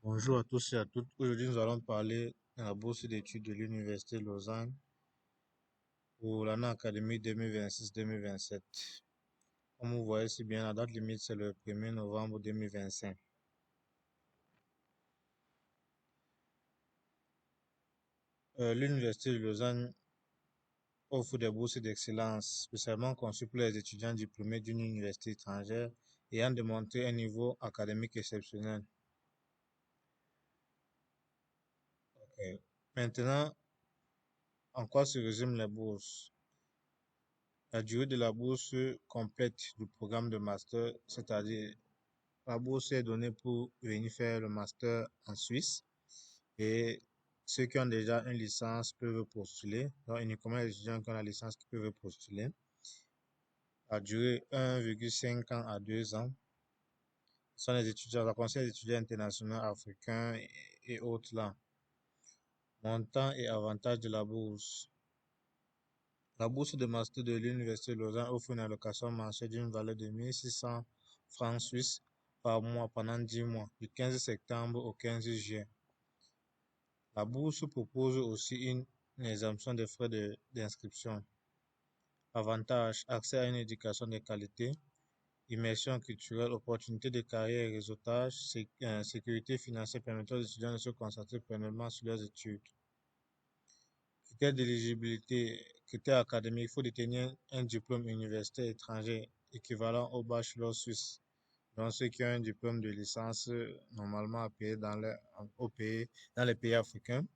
Bonjour à tous et à toutes. Aujourd'hui, nous allons parler de la bourse d'études de l'Université de Lausanne pour l'année académique 2026-2027. Comme vous voyez si bien, la date limite, c'est le 1er novembre 2025. L'Université de Lausanne offre des bourses d'excellence spécialement conçues pour les étudiants diplômés d'une université étrangère ayant démontré un niveau académique exceptionnel. Ok. Maintenant, en quoi se résument les bourses? La durée de la bourse complète du programme de master, c'est-à-dire la bourse est donnée pour venir faire le master en Suisse et ceux qui ont déjà une licence peuvent postuler. Donc, uniquement les étudiants qui ont la licence qui peuvent postuler. La durée 1,5 ans à 2 ans. Ce sont les étudiants, ça concerne les étudiants internationaux africains et autres là. Montant et avantages de la bourse. La bourse de master de l'Université de Lausanne offre une allocation mensuelle d'une valeur de 1600 francs suisses par mois pendant 10 mois, du 15 septembre au 15 juillet. La bourse propose aussi une exemption des frais d'inscription. Avantages, accès à une éducation de qualité, immersion culturelle, opportunités de carrière et réseautage, sécurité financière permettant aux étudiants de se concentrer pleinement sur leurs études. Critères d'éligibilité, critères académiques, il faut détenir un diplôme universitaire étranger équivalent au bachelor suisse. Donc, ceux qui ont un diplôme de licence, normalement à payer dans les pays africains.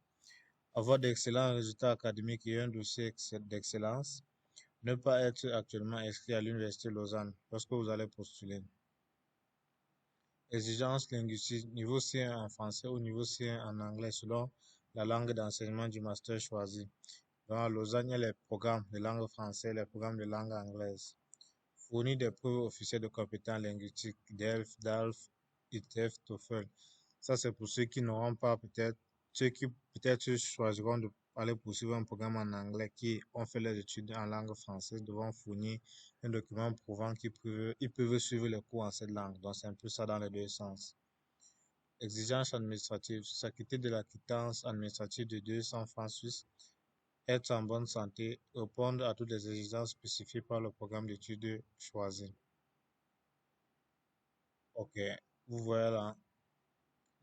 Avoir d'excellents résultats académiques et un dossier d'excellence. Ne pas être actuellement inscrit à l'Université de Lausanne lorsque vous allez postuler. Exigences linguistiques, niveau C1 en français ou niveau C1 en anglais selon la langue d'enseignement du master choisi. Dans Lausanne, il y a les programmes de langue française, les programmes de langue anglaise. Fournir des preuves officielles de compétences linguistiques, DELF, DALF, ITF, TOEFL. Ça, c'est pour ceux qui n'auront pas ceux qui peut-être choisiront d'aller poursuivre un programme en anglais, qui ont fait les études en langue française, devront fournir un document prouvant qu'ils peuvent suivre les cours en cette langue. Donc, c'est un peu ça dans les deux sens. Exigences administratives, s'acquitter de la quittance administrative de 200 francs suisses, être en bonne santé, répondre à toutes les exigences spécifiées par le programme d'études choisi. Ok, vous voyez là,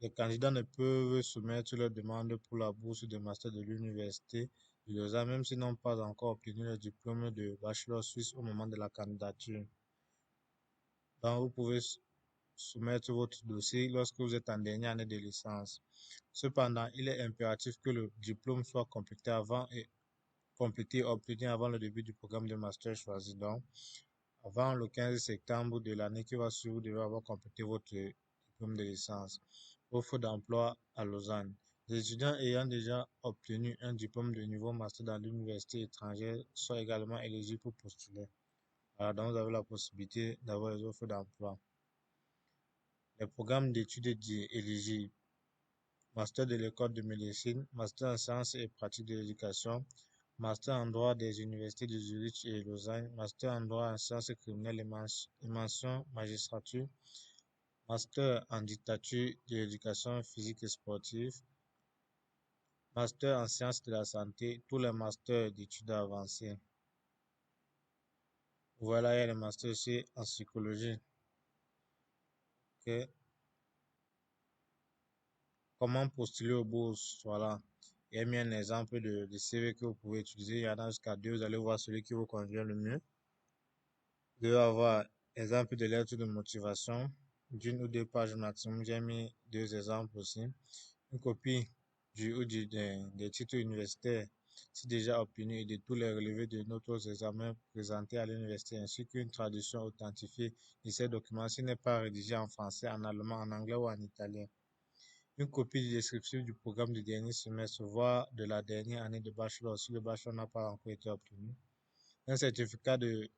les candidats ne peuvent soumettre leur demande pour la bourse de master de l'Université de Lausanne même s'ils n'ont pas encore obtenu le diplôme de bachelor suisse au moment de la candidature. Donc, vous pouvez soumettre votre dossier lorsque vous êtes en dernière année de licence. Cependant, il est impératif que le diplôme soit complété et obtenu avant le début du programme de master choisi. Donc, avant le 15 septembre de l'année qui va suivre, vous devez avoir complété votre diplôme de licence. Offre d'emploi à Lausanne. Les étudiants ayant déjà obtenu un diplôme de niveau master dans l'université étrangère sont également éligibles pour postuler. Alors, donc, vous avez la possibilité d'avoir les offres d'emploi. Les programmes d'études éligibles. Master de l'école de médecine, master en sciences et pratiques de l'éducation, master en droit des universités de Zurich et Lausanne, master en droit en sciences criminelles et mention magistrature, master en dictature de l'éducation physique et sportive, master en sciences de la santé, tous les masters d'études avancées. Voilà, il y a les masters aussi en psychologie. Ok. Comment postuler aux bourses? Voilà. Il y a mis un exemple de CV que vous pouvez utiliser. Il y en a jusqu'à deux. Vous allez voir celui qui vous convient le mieux. Vous devez avoir exemple de lettre de motivation d'une ou deux pages maximum. J'ai mis deux exemples aussi. Une copie des titres universitaires si déjà obtenus et de tous les relevés de notre examens présentés à l'université, ainsi qu'une traduction authentifiée de ces documents s'il n'est pas rédigé en français, en allemand, en anglais ou en italien. Une copie du descriptif du programme du dernier semestre, voire de la dernière année de bachelor si le bachelor n'a pas encore été obtenu. Un certificat de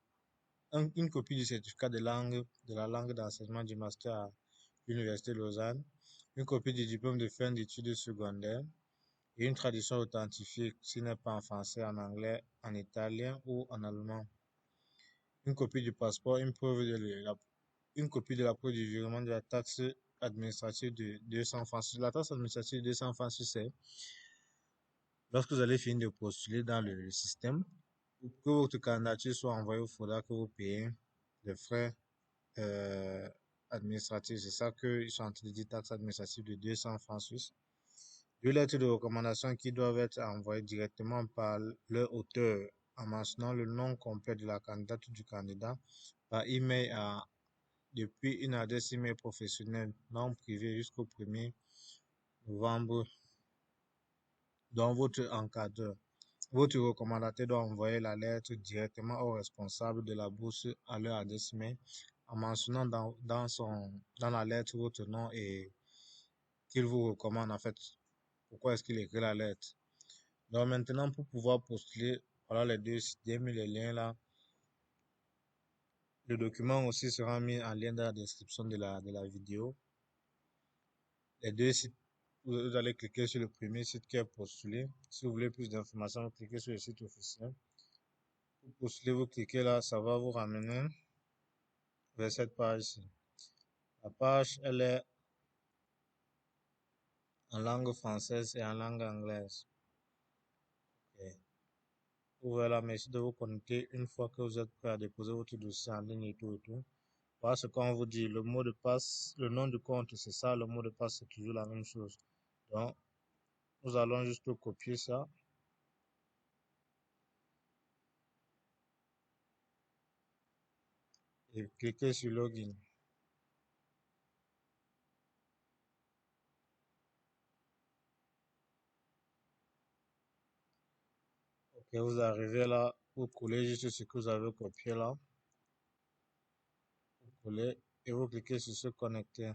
une copie du certificat de la langue d'enseignement du master à l'Université de Lausanne, une copie du diplôme de fin d'études secondaires et une traduction authentifiée s'il n'est pas en français, en anglais, en italien ou en allemand. Une copie du passeport, une copie de la preuve du virement de la taxe administrative de 200 francs suisses. La taxe administrative de 200 francs suisses, c'est lorsque vous allez finir de postuler dans le système, pour que votre candidature soit envoyée, il faudra que vous payiez des frais euh, administratifs. C'est ça qu'ils sont en train de dire taxe administrative de 200 francs suisses. Deux lettres de recommandation qui doivent être envoyées directement par leur auteur en mentionnant le nom complet de la candidate ou du candidat par email depuis une adresse email professionnelle non privée jusqu'au 1er novembre dont votre encadreur. Votre recommandateur doit envoyer la lettre directement au responsable de la bourse à leur adresse email en mentionnant dans la lettre votre nom et qu'il vous recommande en fait. Pourquoi est-ce qu'il écrit la lettre? Donc maintenant, pour pouvoir postuler, voilà les deux sites, j'ai mis les liens là. Le document aussi sera mis en lien dans la description de la vidéo. Les deux sites, vous allez cliquer sur le premier site qui est postulé. Si vous voulez plus d'informations, vous cliquez sur le site officiel. Pour postuler, vous cliquez là, ça va vous ramener vers cette page-ci. La page, elle est en langue française et en langue anglaise. Okay. Voilà, merci de vous connecter une fois que vous êtes prêt à déposer votre dossier en ligne et tout et tout. Parce qu'on vous dit, le mot de passe, le nom du compte, c'est ça, le mot de passe, c'est toujours la même chose. Donc, nous allons juste copier ça et cliquer sur Login. Ok, vous arrivez là, vous collez juste ce que vous avez copié là. Vous collez et vous cliquez sur se connecter.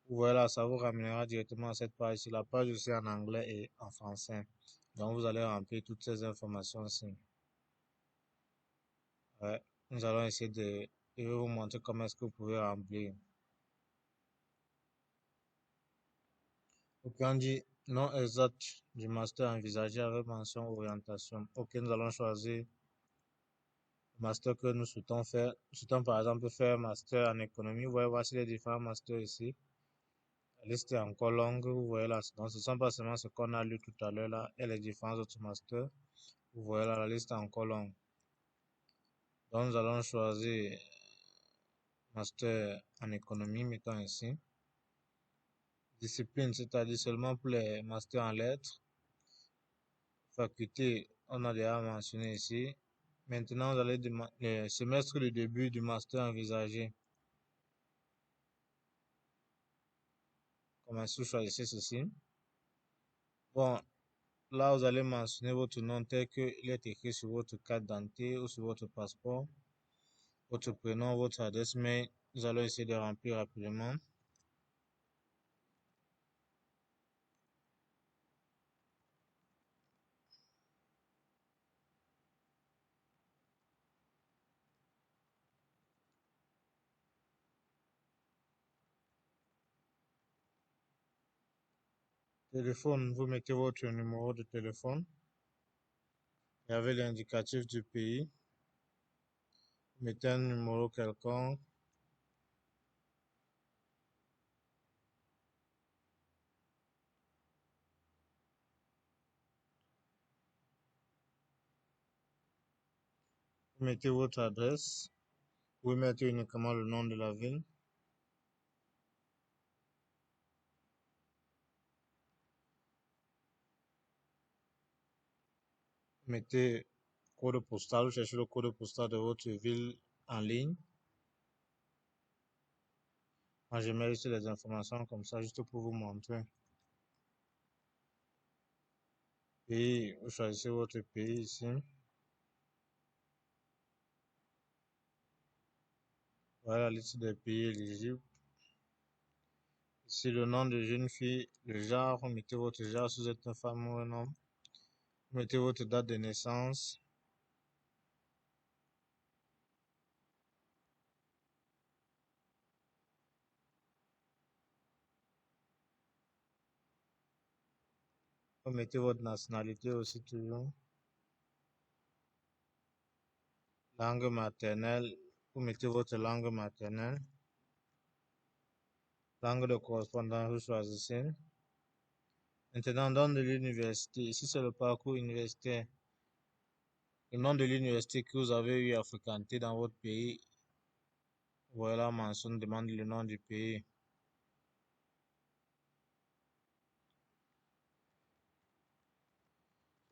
Voilà, ça vous ramènera directement à cette page. La page aussi en anglais et en français. Donc, vous allez remplir toutes ces informations ici. Ouais, nous allons essayer je vais vous montrer comment est-ce que vous pouvez remplir. Ok, on dit nom exact du master envisagé avec mention orientation. Ok, nous allons choisir le master que nous souhaitons faire. Nous souhaitons par exemple faire master en économie. Vous voyez, voici les différents masters ici. La liste est encore longue. Vous voyez là. Donc, ce ne sont pas seulement ce qu'on a lu tout à l'heure là et les différents autres masters. Vous voyez là, la liste est encore longue. Donc, nous allons choisir master en économie, mettons ici. Discipline, c'est-à-dire seulement pour les masters en lettres. Faculté, on a déjà mentionné ici. Maintenant, vous allez demander le semestre de début du master envisagé. Commencez à choisir ceci. Bon, là, vous allez mentionner votre nom tel qu'il est écrit sur votre carte d'identité ou sur votre passeport. Votre prénom, votre adresse mail. Nous allons essayer de remplir rapidement. Téléphone, vous mettez votre numéro de téléphone. Il y avait l'indicatif du pays. Vous mettez un numéro quelconque. Vous mettez votre adresse. Vous mettez uniquement le nom de la ville. Mettez code postal, cherchez le code postal de votre ville en ligne. Moi, je mets juste les informations comme ça, juste pour vous montrer. Et vous choisissez votre pays ici. Voilà la liste des pays éligibles. Ici, le nom de jeune fille, le genre, vous mettez votre genre si vous êtes une femme ou un homme. Vous mettez votre date de naissance. Vous mettez votre nationalité aussi toujours. Langue maternelle. Vous mettez votre langue maternelle. Langue de correspondance, vous choisissez. Maintenant, nom de l'université. Ici, c'est le parcours universitaire. Le nom de l'université que vous avez eu à fréquenter dans votre pays. Voilà, mention demande le nom du pays.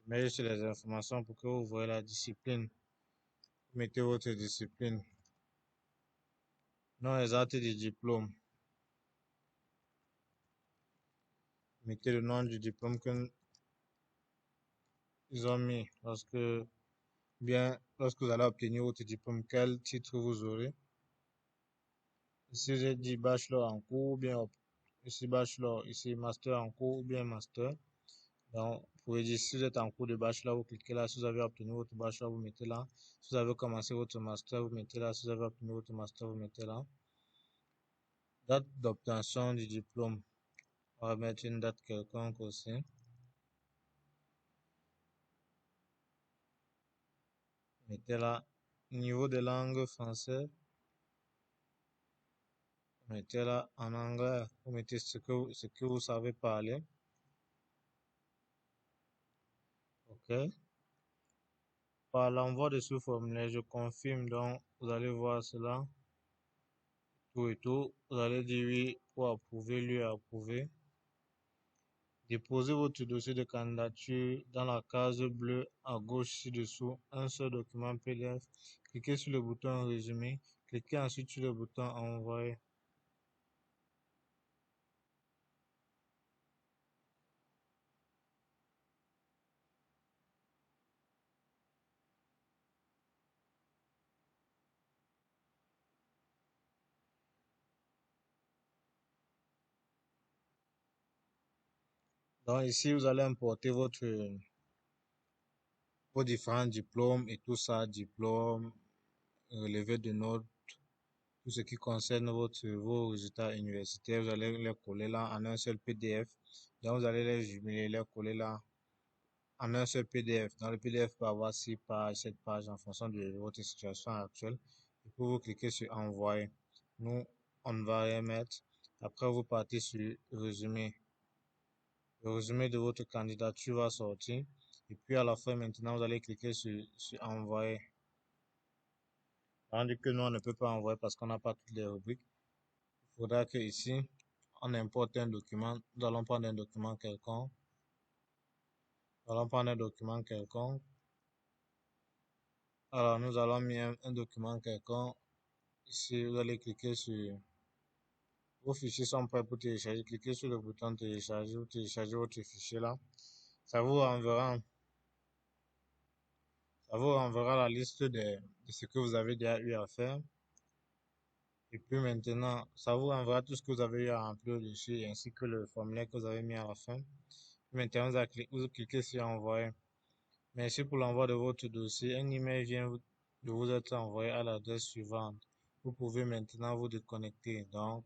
Mettez sur les informations pour que vous voyez la discipline. Mettez votre discipline. Nom exact du diplôme. Mettez le nom du diplôme qu'ils ont mis lorsque vous allez obtenir votre diplôme, quel titre vous aurez. Ici, j'ai dit bachelor en cours, ou bien ici bachelor, ici master en cours, ou bien master. Donc, vous pouvez dire si vous êtes en cours de bachelor, vous cliquez là. Si vous avez obtenu votre bachelor, vous mettez là. Si vous avez commencé votre master, vous mettez là. Si vous avez obtenu votre master, vous mettez là. Date d'obtention du diplôme. On va mettre une date quelconque aussi. Mettez là. Niveau de langue français. Mettez là en anglais. Vous mettez ce que vous savez parler. OK. Par l'envoi de ce formulaire, je confirme. Donc, vous allez voir cela. Tout et tout. Vous allez dire oui pour approuver, lui approuver. Déposez votre dossier de candidature dans la case bleue à gauche ci-dessous, un seul document PDF. Cliquez sur le bouton résumé. Cliquez ensuite sur le bouton envoyer. Donc ici, vous allez importer vos différents diplômes et tout ça, diplômes, relevé de notes, tout ce qui concerne vos résultats universitaires, vous allez les coller là en un seul PDF. Donc vous allez les jumeler, les coller là en un seul PDF. Dans le PDF, peut avoir 6 pages, 7 pages en fonction de votre situation actuelle. Et puis vous cliquez sur envoyer. Nous, on va rien mettre. Après, vous partez sur résumé. Le résumé de votre candidature va sortir. Et puis à la fin, maintenant, vous allez cliquer sur envoyer. Tandis que nous, on ne peut pas envoyer parce qu'on n'a pas toutes les rubriques. Il faudra que ici, on importe un document. Nous allons prendre un document quelconque. Nous allons prendre un document quelconque. Alors, nous allons mettre un document quelconque. Ici, vous allez cliquer sur vos fichiers sont prêts pour télécharger. Cliquez sur le bouton télécharger. Vous téléchargez votre fichier là. Ça vous renverra, ça vous renverra la liste de ce que vous avez déjà eu à faire. Et puis maintenant, ça vous renverra tout ce que vous avez eu à remplir dessus ainsi que le formulaire que vous avez mis à la fin. Maintenant, vous cliquez sur envoyer. Merci pour l'envoi de votre dossier. Un email vient de vous être envoyé à l'adresse suivante. Vous pouvez maintenant vous déconnecter. Donc,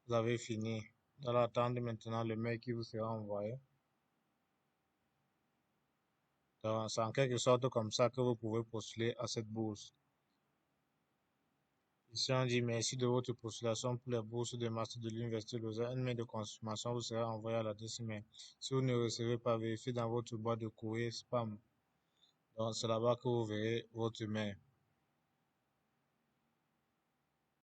vous avez fini. Vous allez attendre maintenant le mail qui vous sera envoyé. Donc, c'est en quelque sorte comme ça que vous pouvez postuler à cette bourse. Ici, on dit merci de votre postulation pour la bourse de master de l'Université de Lausanne. Un mail de confirmation vous sera envoyé à l'adresse email. Si vous ne recevez pas, vérifiez dans votre boîte de courrier spam. Donc, c'est là-bas que vous verrez votre mail.